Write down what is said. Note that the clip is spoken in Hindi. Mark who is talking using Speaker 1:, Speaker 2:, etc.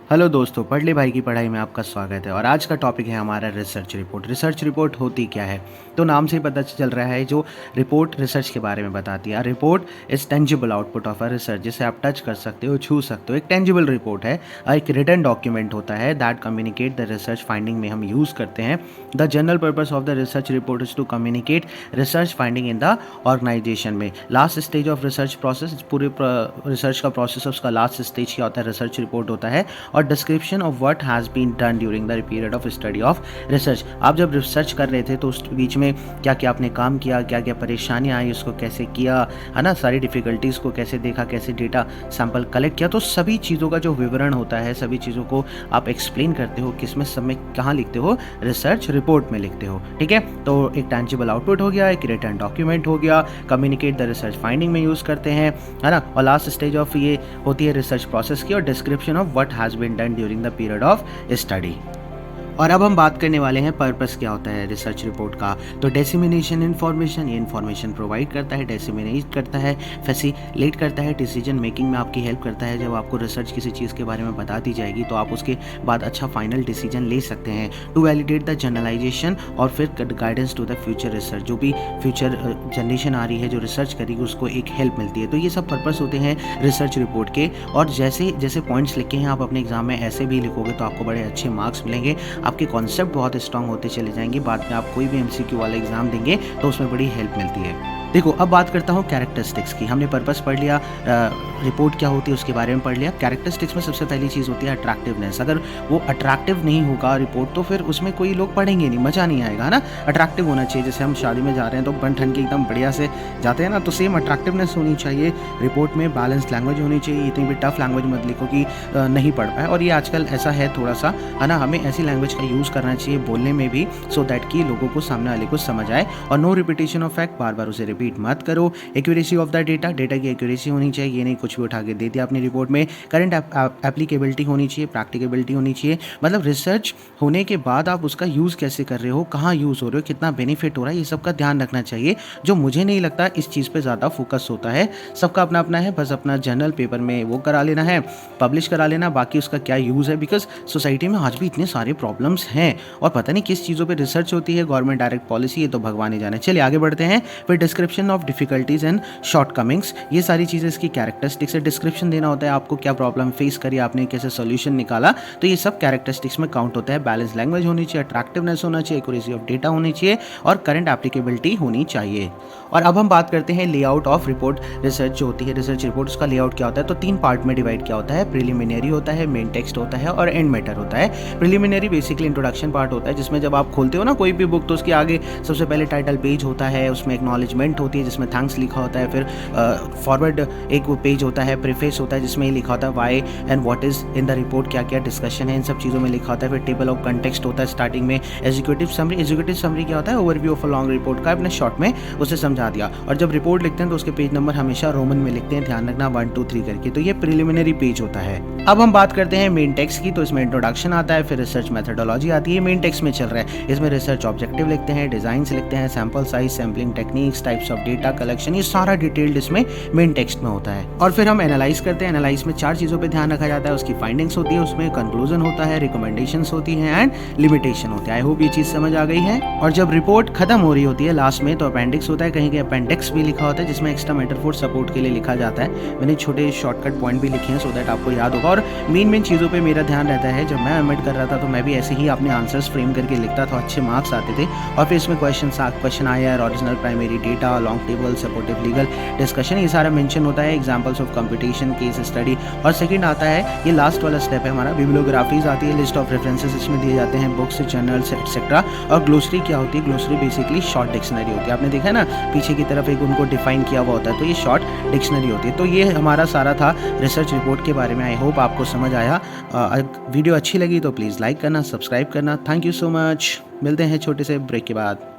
Speaker 1: हेलो दोस्तों, पढ़ ले भाई की पढ़ाई में आपका स्वागत है। और आज का टॉपिक है हमारा रिसर्च रिपोर्ट। रिसर्च रिपोर्ट होती क्या है? तो नाम से ही पता चल रहा है, जो रिपोर्ट रिसर्च के बारे में बताती है। Report is tangible output of a research, जिसे आप टच कर सकते हो, छू सकते हो। एक टेंजिबल रिपोर्ट है, एक रिटन डॉक्यूमेंट होता है that communicate the research finding में हम यूज़ करते हैं। The general purpose of the research report is to communicate research finding in the organization में। Last stage of research process, पूरे रिसर्च का प्रोसेस उसका लास्ट स्टेज क्या होता है? रिसर्च रिपोर्ट होता है। और description of what has been done during the period of study of research. आप जब रिसर्च कर रहे थे तो उस बीच में क्या क्या आपने काम किया, क्या क्या परेशानियाँ आई, उसको कैसे किया, है ना, सारी डिफ़िकल्टीज़ को कैसे देखा, कैसे डेटा सैंपल कलेक्ट किया, तो सभी चीज़ों का जो विवरण होता है, सभी चीज़ों को आप एक्सप्लेन करते हो। किस में, सब में कहाँ लिखते हो? रिसर्च रिपोर्ट में लिखते हो। ठीक है, तो एक टेंजिबल आउटपुट हो गया, एक रिटन डॉक्यूमेंट हो गया, कम्युनिकेट द रिसर्च फाइंडिंग में यूज़ करते हैं, है ना। और लास्ट स्टेज ऑफ ये होती है रिसर्च प्रोसेस की, और description of what has been done during the period of study. और अब हम बात करने वाले हैं पर्पस क्या होता है रिसर्च रिपोर्ट का। तो डेसिमिनेशन इन्फॉर्मेशन, ये इन्फॉर्मेशन प्रोवाइड करता है, डेसिमिनेट करता है, फैसिलेट करता है, डिसीजन मेकिंग में आपकी हेल्प करता है। जब आपको रिसर्च किसी चीज़ के बारे में बता दी जाएगी तो आप उसके बाद अच्छा फाइनल डिसीजन ले सकते हैं। टू वैलिडेट द जनरलाइजेशन, और फिर guidance to the future research, जो भी फ्यूचर जनरेशन आ रही है जो रिसर्च करेगी उसको एक हेल्प मिलती है। तो ये सब पर्पस होते हैं रिसर्च रिपोर्ट के। और जैसे जैसे पॉइंट्स लिखे हैं आप अपने एग्जाम में ऐसे भी लिखोगे तो आपको बड़े अच्छे मार्क्स मिलेंगे, आपके कॉन्सेप्ट बहुत स्ट्रांग होते चले जाएंगे। बाद में आप कोई भी एमसीक्यू वाला एग्जाम देंगे तो उसमें बड़ी हेल्प मिलती है। देखो, अब बात करता हूँ कैरेक्टरिस्टिक्स की। हमने पर्पस पढ़ लिया, रिपोर्ट क्या होती है उसके बारे में पढ़ लिया। कैरेक्टरिस्टिक्स में सबसे पहली चीज़ होती है अट्रैक्टिवनेस। अगर वो अट्रैक्टिव नहीं होगा रिपोर्ट तो फिर उसमें कोई लोग पढ़ेंगे नहीं, मज़ा नहीं आएगा, है ना। अट्रैक्टिव होना चाहिए। जैसे हम शादी में जा रहे हैं तो बन ठन के एकदम बढ़िया से जाते हैं ना, तो सेम अट्रैक्टिवनेस होनी चाहिए रिपोर्ट में। बैलेंस लैंग्वेज होनी चाहिए, इतनी भी टफ लैंग्वेज मत लिखो कि नहीं पढ़ पाए। और ये आजकल ऐसा है थोड़ा सा, है ना, हमें ऐसी लैंग्वेज का यूज़ करना चाहिए बोलने में भी, सो दैट कि लोगों को, सामने वाले को समझ आए। और नो रिपीटेशन ऑफ फैक्ट, बार बार उसे रिपीट मत करो। Accuracy of the data, data की एक्यूरेसी होनी चाहिए, ये नहीं कुछ भी उठा के दे दिया अपनी रिपोर्ट में। करंट एप्लीकेबिलिटी होनी चाहिए, प्रैक्टिकेबिलिटी होनी चाहिए। मतलब रिसर्च होने के बाद आप उसका यूज़ कैसे कर रहे हो, कहाँ यूज़ हो रहे हो, कितना बेनिफिट हो रहा है, ये सब का ध्यान रखना चाहिए। जो मुझे नहीं लगता इस चीज़ पे ज़्यादा फोकस होता है। सबका अपना अपना है, बस अपना जर्नल पेपर में वो करा लेना है, पब्लिश करा लेना, बाकी उसका क्या यूज़ है। बिकॉज सोसाइटी में आज भी इतने सारे प्रॉब्लम्स हैं और पता नहीं किस चीज़ों पर रिसर्च होती है, गवर्नमेंट डायरेक्ट पॉलिसी, ये तो भगवान ही जाने। चलिए आगे बढ़ते हैं। फिर description of difficulties and shortcomings, ये सारी चीज़ें इसकी कैरेक्टरिस्टिक्स है। डिस्क्रिप्शन देना होता है आपको, क्या प्रॉब्लम फेस करी आपने, कैसे सॉल्यूशन निकाला, तो ये सब कैरेक्टरिस्टिक्स में काउंट होता है। बैलेंस लैंग्वेज होनी चाहिए, अट्रैक्टिवनेस होना चाहिए, एक्यूरेसी ऑफ डेटा होनी चाहिए, और करंट एप्लीकेबिलिटी होनी चाहिए। और अब हम बात करते हैं लेआउट ऑफ रिपोर्ट। रिसर्च जो होती है, रिसर्च रिपोर्ट, उसका लेआउट क्या होता है? तो 3 पार्ट में डिवाइड किया होता है। प्रिलिमिनरी होता है, मेन टेक्स्ट होता है, और एंड मैटर होता है। प्रिलिमिनरी बेसिकली इंट्रोडक्शन पार्ट होता है, जिसमें जब आप खोलते हो ना कोई भी बुक तो उसके आगे सबसे पहले टाइटल पेज होता है, उसमें एक्नॉलेजमेंट होती है जिसमें थैंक्स लिखा होता है। फिर फॉरवर्ड एक पेज होता है, प्रीफेस होता है जिसमें ये लिखा होता है why and what is in the report, क्या क्या डिस्कशन है, इन सब चीज़ों में लिखा होता है। फिर टेबल ऑफ कंटेक्स्ट होता है स्टार्टिंग में। एग्जीक्यूटिव समरी, एग्जीक्यूटिव समरी क्या होता है? Overview of a long report का अपने शॉर्ट में उसे समझा दिया। और जब रिपोर्ट लिखते हैं तो उसके पेज नंबर हमेशा रोमन में लिखते हैं, ध्यान रखना 1 2 3 करके। तो ये प्रिलिमिनरी पेज होता है। अब हम बात करते हैं मेन टेक्स्ट की। तो इसमें इंट्रोडक्शन आता है, फिर रिसर्च मेथोडोलॉजी आती है। मेन टेक्स्ट में चल रहा है, इसमें रिसर्च ऑब्जेक्टिव लिखते हैं, डिजाइन्स लिखते हैं, sample size, sampling techniques, types of data collection, ये सारा डिटेल्ड इसमें मेन टेक्स्ट में होता है। और फिर हम एनालाइज करते हैं। एनालाइज में 4 चीज़ों पे ध्यान रखा जाता है। उसकी फाइंडिंग्स होती है, उसमें कंक्लूजन होता है, रिकमेंडेशंस होती हैं, एंड लिमिटेशन होती है। आई होप ये चीज़ समझ आ गई है। और जब रिपोर्ट खत्म हो रही होती है लास्ट में, तो अपेंडिक्स होता है, कहीं कहीं अपेंडिक्स भी लिखा होता है जिसमें एक्स्ट्रा मेटाफोर सपोर्ट के लिए लिखा जाता है। मैंने छोटे शॉर्टकट पॉइंट भी लिखे हैं सो दैट आपको याद होगा। और मेन चीज़ों पर मेरा ध्यान रहता है। जब मैं एमएड कर रहा था तो मैं भी ऐसे ही अपने आंसर्स फ्रेम करके लिखता था, अच्छे मार्क्स आते थे। और फिर इसमें क्वेश्चन आया, original primary data, long table, supportive legal discussion, ये सारा मेंशन होता है। Examples of competition, case study. और सेकंड आता है, ये लास्ट वाला स्टेप है हमारा, बिब्लियोग्राफीज आती है, लिस्ट ऑफ रेफरेंसेस इसमें दिए जाते हैं, बुक्स, जर्नल्स एक्सेट्रा। और ग्लोसरी क्या होती है? ग्लोसरी बेसिकली शॉर्ट डिक्शनरी होती है। आपने देखा है ना पीछे की तरफ एक उनको डिफाइन किया हुआ होता है, तो ये शॉर्ट डिक्शनरी होती है। तो ये हमारा सारा था रिसर्च रिपोर्ट के बारे में। आई होप आपको समझ आया। वीडियो अच्छी लगी तो प्लीज़ लाइक करना, सब्सक्राइब करना। Thank you so much. मिलते हैं छोटे से ब्रेक के बाद।